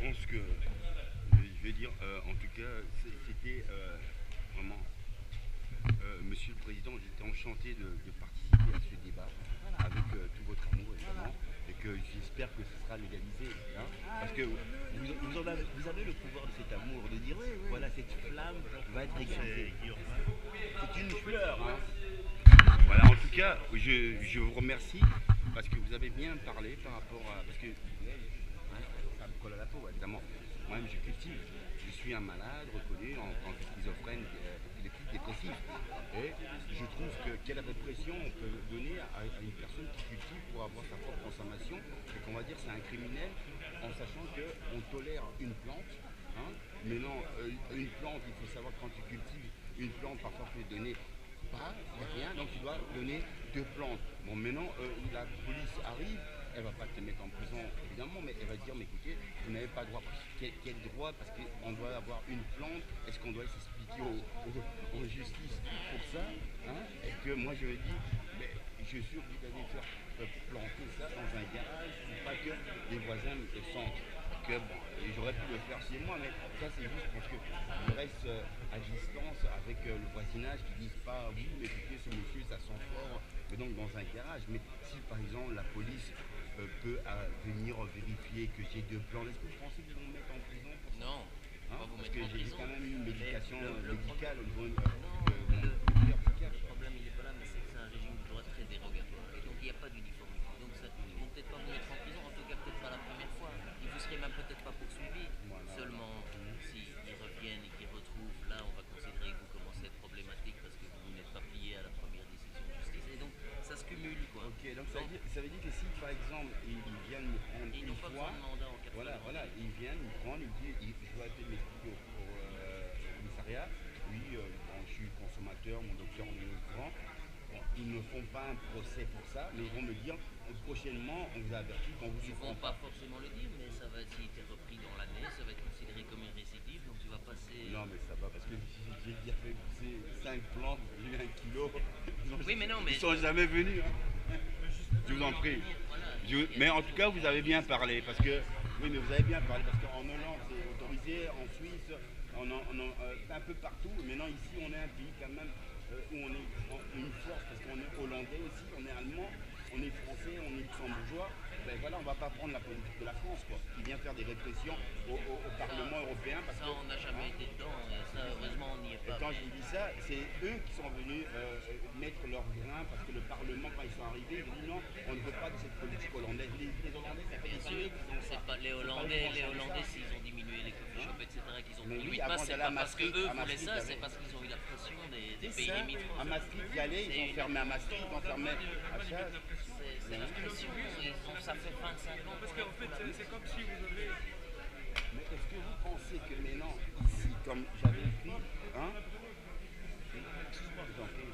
pense que, je vais dire, en tout cas, c'était vraiment, Monsieur le Président, j'étais enchanté de participer à ce débat avec tout votre amour, évidemment, et que j'espère que ce sera légalisé, hein, parce que vous avez le pouvoir de cet amour, de dire, voilà, cette flamme va être légalisée. C'est une fleur, hein. Voilà, en tout cas, je vous remercie parce que vous avez bien parlé par rapport à. Parce que hein, ça me colle à la peau, évidemment. Moi-même, je cultive. Je suis un malade reconnu en tant que schizophrène, épileptique, dépressif. Et je trouve que quelle répression on peut donner à une personne qui cultive pour avoir sa propre consommation et qu'on va dire c'est un criminel en sachant qu'on tolère une plante. Hein, mais non, une plante, il faut savoir que quand tu cultives une plante, parfois tu peux donner pas, rien, donc tu dois donner deux plantes. Bon, maintenant, la police arrive, elle va pas te mettre en prison, évidemment, mais elle va dire, mais écoutez, vous n'avez pas droit. Quel droit? Parce qu'on doit avoir une plante, est-ce qu'on doit s'expliquer aux justices pour ça, hein? Et que moi, je me dis, mais je suis sûr que vous allez faire planter ça dans un garage, pour pas que les voisins me sentent. Que bon, j'aurais pu le faire chez moi, mais ça c'est juste parce que je reste à distance avec le voisinage qui disent pas oui, mais écoutez, ce monsieur ça sent fort, mais donc dans un garage. Mais si par exemple la police peut venir vérifier que j'ai deux plans, est-ce que vous pensez qu'ils vont me mettre en prison pour ça? Non, on va Hein? pas vous Parce mettre que en j'ai prison. quand même une médication Le médicale problème, au niveau non, de mais mon le psychiatre. problème il est pas là, mais c'est que c'est un régime de droit très dérogatoire. Et donc il n'y a pas d'uniformité. Donc ça, ils vont peut-être pas vous mettre en prison, en tout cas peut-être pas la première fois. Et vous serez même peut-être pas poursuivi. Voilà, voilà. Seulement, s'ils reviennent et qu'ils retrouvent, là on va considérer que vous commencez à être problématique parce que vous n'êtes pas plié à la première décision de justice. Et donc ça se cumule quoi. Ok, donc Donc, ça veut dire que si par exemple ils viennent me prendre ils une n'ont pas besoin fois, de mandat en cas de voilà, flagrant voilà, délit. ils viennent me prendre, ils disent, je dois peut-être m'expliquer au commissariat, oui, bon, je suis consommateur, mon docteur en est au courant. Bon, ils ne font pas un procès pour ça, mais ils vont me dire, prochainement, on vous a averti qu'on vous Ils surprend vont pas pas. forcément le dire, mais ça va, si tu es repris dans l'année, ça va être considéré comme une récidive, donc tu vas passer. Non, mais ça va, parce que j'ai déjà fait pousser 5 plantes, j'ai eu 1 kilo, Oui, mais non, mais ils sont jamais venus, hein. Je vous en prie. voilà. Mais en tout cas, vous avez bien parlé, parce que, oui, mais vous avez bien parlé, parce qu'en Hollande, c'est autorisé, en Suisse, un peu partout. Maintenant, ici, on est un pays quand même où on est une force, parce qu'on est hollandais aussi, on est allemand, on est français, on est luxembourgeois. Ben voilà, on ne va pas prendre la politique de la France, quoi, qui vient faire des répressions au Ça, Parlement européen, parce ça que, on n'a jamais hein, été dedans, et ça, heureusement, on n'y est et pas. quand je Mais vous dis ça, c'est eux qui sont venus mettre leur grain parce que le Parlement, quand ils sont arrivés, ils ont dit non, on ne veut pas de cette politique hollandaise. Les Hollandais, ça fait bien des sûr, années qu'ils ont ça. c'est pas les C'est pas eux Hollandais, qui vont changer ça. s'ils ont diminué les coffee Hein? shops, etc., qu'ils ont Mais pris oui, 8 avant masses, c'est d'aller à pas parce Maastricht, qu'eux à voulaient Maastricht, il ça, y c'est avait. parce qu'ils ont eu la pression des C'est pays ça, à limitrophes. Maastricht, y aller, ils ont fermé à Maastricht, ils ont fermé à Chasse. C'est la pression, ça fait 25 ans. Parce qu'on qu'en est fait, pour la- c'est comme si vous avez. Mais est-ce que vous pensez que maintenant, ici, comme j'avais écrit, hein, je vous en prie.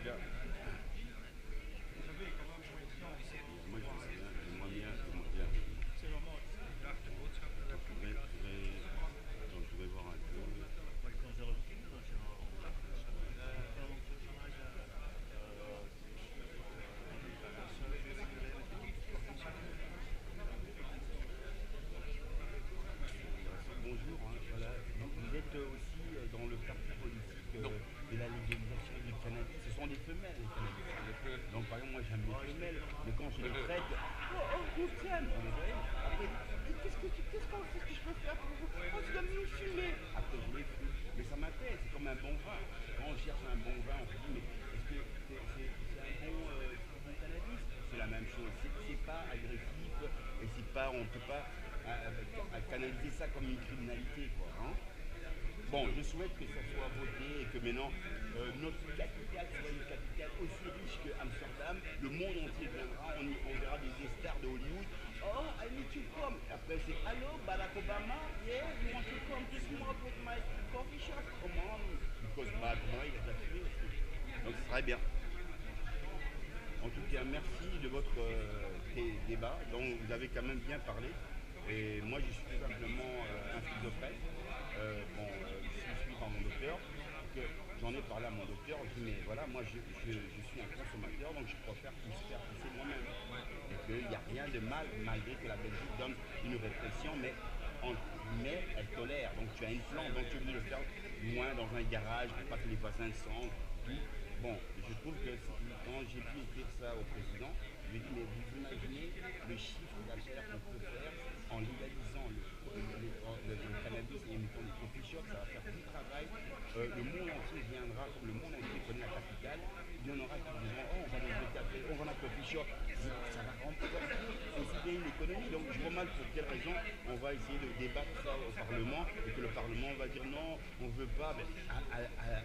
Bien. Moi, je sais bien, c'est moins bien. C'est vraiment. Je vais voir un peu. Bonjour, hein, voilà. Vous êtes aussi dans le parti politique Non. de la légalisation du cannabis. Ce sont des femelles, les cannabis. Donc, par exemple, moi j'aime les femelles, mais quand je les traite, Christiane, vous les voyez. Après, qu'est-ce que je peux faire pour vous? Oh, tu dois me fumer. Après, je les fume. Mais ça m'appelle, c'est comme un bon vin. Quand on cherche un bon vin, on se dit, mais est-ce que c'est un bon cannabis? C'est la même chose. C'est pas agressif et c'est pas, on peut pas canaliser ça comme une criminalité, quoi. Hein. Bon, je souhaite que ça soit voté et que maintenant notre capitale soit une capitale aussi riche que Amsterdam. Le monde entier viendra, on verra des stars de Hollywood. Oh, I need to come. Après, c'est Hello, Barack Obama. Yeah, you want to come to smoke with my coffee shop? Come on. Because Barack Obama, il a déjà fumé aussi. Donc, ce serait bien. En tout cas, merci de votre débat dont vous avez quand même bien parlé. Et moi, je suis tout simplement un schizophrène. Bon, ici, je suis par mon docteur. Donc, j'en ai parlé à mon docteur. Je dis, mais voilà, moi, je suis un consommateur, donc je préfère faire pousser qu'il n'y a rien de mal, malgré que la Belgique donne une répression, mais elle tolère. Donc tu as une plante, donc tu es obligé de le faire loin dans un garage pour pas que les voisins sentent. Bon, je trouve que quand j'ai pu écrire ça au président, je lui ai dit, mais vous imaginez le chiffre d'affaires qu'on peut faire en légalisant le cannabis et mettant des coffee shops, ça va faire du travail. Le monde entier viendra, comme le monde entier connaît la capitale, il y en aura qui diront, oh, on va dans le café, on va dans le coffee shop, ça va remplir aussi bien une économie. Donc je vois mal pour quelle raison on va essayer de débattre ça au Parlement et que le Parlement va dire non, on ne veut pas, mais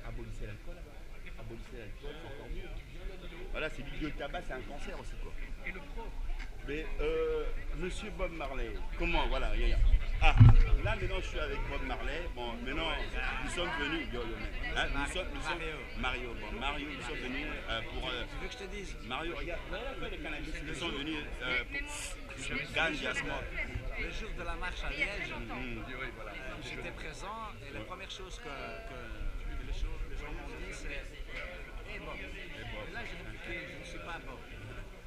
abolissez l'alcool. Abolissez l'alcool, c'est encore mieux. Voilà, c'est le tabac, c'est un cancer aussi, quoi. Et le pro. Mais Monsieur Bob Marley, comment, voilà, regarde. Ah, là maintenant je suis avec Bob Marley. Bon, maintenant nous sommes venus. Hein, Mario. Bon, Mario, nous sommes venus pour. Tu veux que je te dise? Mario, regarde, le cannabis. Nous sommes venus pour Ganja Smoke. Le jour de la marche à Liège, j'étais présent et la première chose que les gens m'ont dit, c'est hey Bob. Et là, j'ai répliqué, je ne suis pas Bob.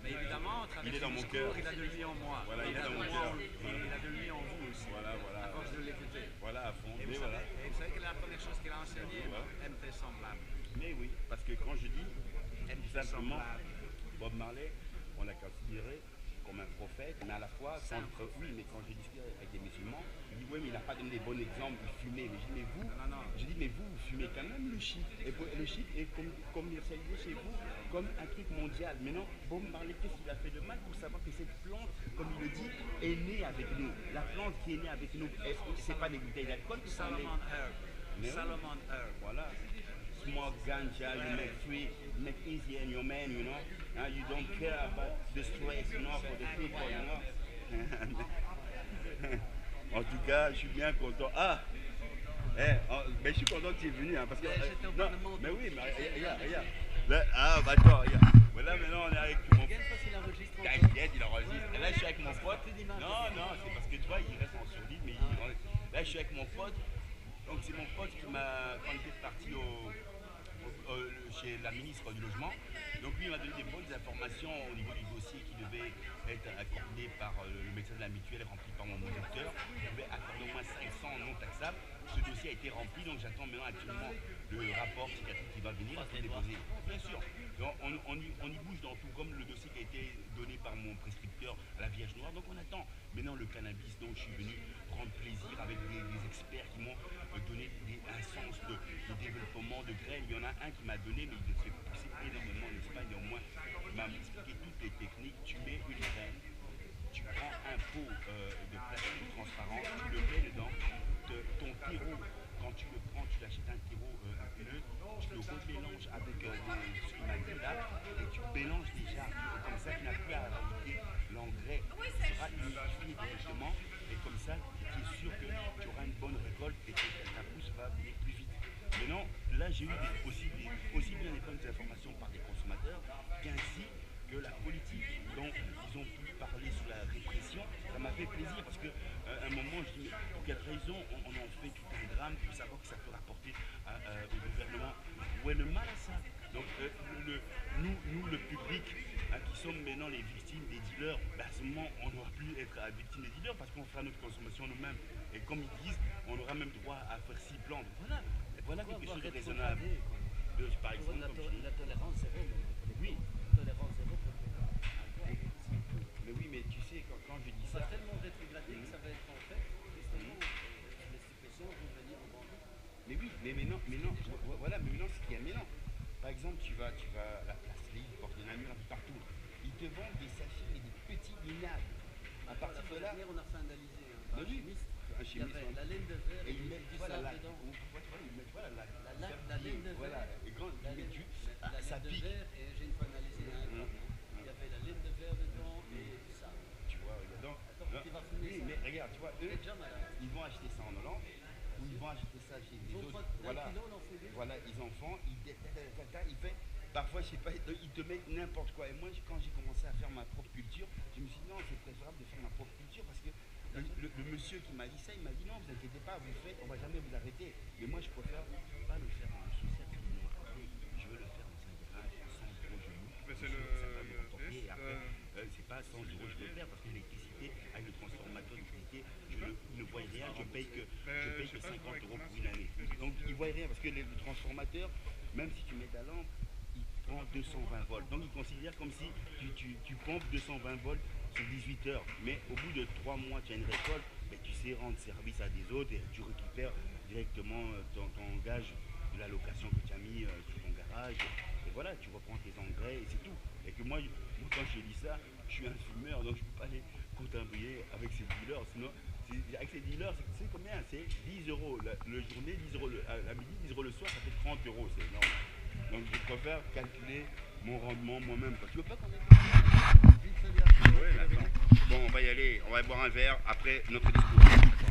Mais évidemment, à travers son discours, il a de lui en moi. Voilà, il a est dans mon de cœur. il a de lui en vous aussi. Voilà. À force de l'écouter. Voilà, à fond. Et vous savez que la première chose qu'il a enseignée, aime tes semblables. Mais oui, parce que quand je dis Aime tes simplement semblables. Bob Marley, on l'a considéré comme un prophète, mais à la fois, oui, mais quand j'ai discuté avec des musulmans, ils disent oui, mais il n'a pas donné des bons exemples, il fumait. Mais je dis, mais vous, je dis, mais vous fumez quand même le shit. Et le shit est commercialisé chez vous comme un truc mondial. Maintenant, Bob Marley, qu'est-ce qu'il a fait de mal pour savoir que cette plante, comme il le dit, est née avec nous. La plante qui est née avec nous, c'est pas des bouteilles d'alcool qui sont nées. Solomon Herb. Solomon Herb. Voilà. Smoke ganja, you make free, make easy on your man, you know. You don't care about the stress, you know, for the people, you know. En tout cas, je suis bien content. Ah, mais je suis content que tu es venu, hein, parce que. Non, mais oui, mais regarde. Là, bah attends, regarde. Voilà, maintenant on est avec mon. T'inquiète, il enregistre. Là, je suis avec mon pote. Non, c'est parce que tu vois, il reste en sourdine, mais là, je suis avec mon pote. Donc, c'est mon pote qui m'a. Quand il était parti chez la ministre du Logement, donc lui il m'a donné des bonnes informations au niveau du dossier qui devait être accordé par le médecin de la mutuelle, rempli par mon directeur. Il devait accorder au moins 500 non taxables. Ce dossier a été rempli, donc j'attends maintenant actuellement le rapport psychiatrique qui va venir pour déposer. Bien sûr, donc, on y bouge dans tout, comme le dossier qui a été donné par mon prescripteur à la Vierge Noire. Donc on attend maintenant le cannabis, donc je suis venu prendre plaisir avec des experts qui m'ont donné un sens de développement de graines. Il y en a un qui m'a donné, mais il se fait pousser énormément en Espagne. Néanmoins, il m'a expliqué toutes les techniques. Tu mets une graine, tu prends un pot de plastique transparent, tu le mets dedans, ton terreau, quand tu le prends, tu l'achètes un terreau puleux, tu le remélanges avec ce qu'il m'a dit là, et tu mélanges déjà. Comme ça, tu n'as plus à rajouter l'engrais. Tu seras unifié directement, et comme ça, tu es sûr que tu auras une bonne récolte et que ta pousse va venir plus vite. Maintenant, là, j'ai eu aussi bien des bonnes informations par des consommateurs qu'ainsi que la politique. Donc, ils ont pu parler sur la répression. Ça m'a fait plaisir parce qu'à un moment, je dis, mais pour quelle raison on en fait tout un drame pour savoir que ça peut rapporter au gouvernement. Où est le mal à ça? Donc, nous, le public, qui sommes maintenant les victimes des dealers, à ce moment, on n'aura plus être victime des dealers parce qu'on fera notre consommation nous-mêmes. Et comme ils disent, on aura même droit à faire 6 plantes. Voilà quelque chose de raisonnable. Par exemple, La tolérance zéro. Oui. Tolérance zéro. Mais oui, mais tu sais, quand je dis Ça ça. va tellement rétrogradé que ça va être en fait, justement, les stupéfiants vont venir au banc. Mais oui, mais maintenant, voilà, mais maintenant, ce qu'il y a maintenant. Par exemple, tu vas à la place Lille, Porte de Namur, un peu partout. Ils te vendent des sachets et des petits guignages. À partir de là. On a fait analyser Mais oui, un il y chimiste. avait la laine de verre Et ils mettent du voilà, sable dedans. ils mettent voilà, La laine de voilà. verre. Et quand La ils mettent laine ça de pique. verre, et j'ai une fois analysé un gramme. Il y avait la laine de verre dedans et du sable. Tu vois, regarde. Donc, Attends, tu vas fumer oui, ça. mais regarde, tu vois, eux, T'es déjà malade. ils vont acheter ça en Hollande, ou ils vont acheter ça chez les Ils ont autres. d'un kilo, on en fait deux. Voilà, ils en font, ils fait. Parfois, je sais pas, ils te mettent n'importe quoi. Et moi, quand j'ai commencé à faire ma propre culture, je me suis dit non, c'est préférable de faire ma propre culture parce que le monsieur qui m'a dit ça, il m'a dit non, vous inquiétez pas, vous faites, on va jamais vous arrêter. Mais moi, je préfère pas le faire dans le social criminel. Je veux le faire dans un garage sans gros genoux. Mais c'est Ça va me le rapporter. Et après, c'est pas 100 euros, je rien, je paye que 50 € pour une année. Donc ils voient rien parce que le transformateur, même si tu mets ta lampe, il prend 220 volts. Donc ils considèrent comme si tu pompes 220 volts sur 18 heures. Mais au bout de 3 mois, tu as une récolte, ben, tu sais rendre service à des autres et tu récupères directement ton gage de la location que tu as mis sur ton garage. Et voilà, tu reprends tes engrais et c'est tout. Et que moi quand je dis ça, je suis un fumeur, donc je ne peux pas aller contaminer avec ces dealers. Sinon, avec ces dealers, c'est combien? C'est 10 € le journée, 10 € à midi, 10 € le soir, ça fait 30 €, c'est énorme. Donc je préfère calculer mon rendement moi-même. Tu veux pas qu'on ait... Oui, attends. Bon, on va y aller, on va boire un verre après notre discours.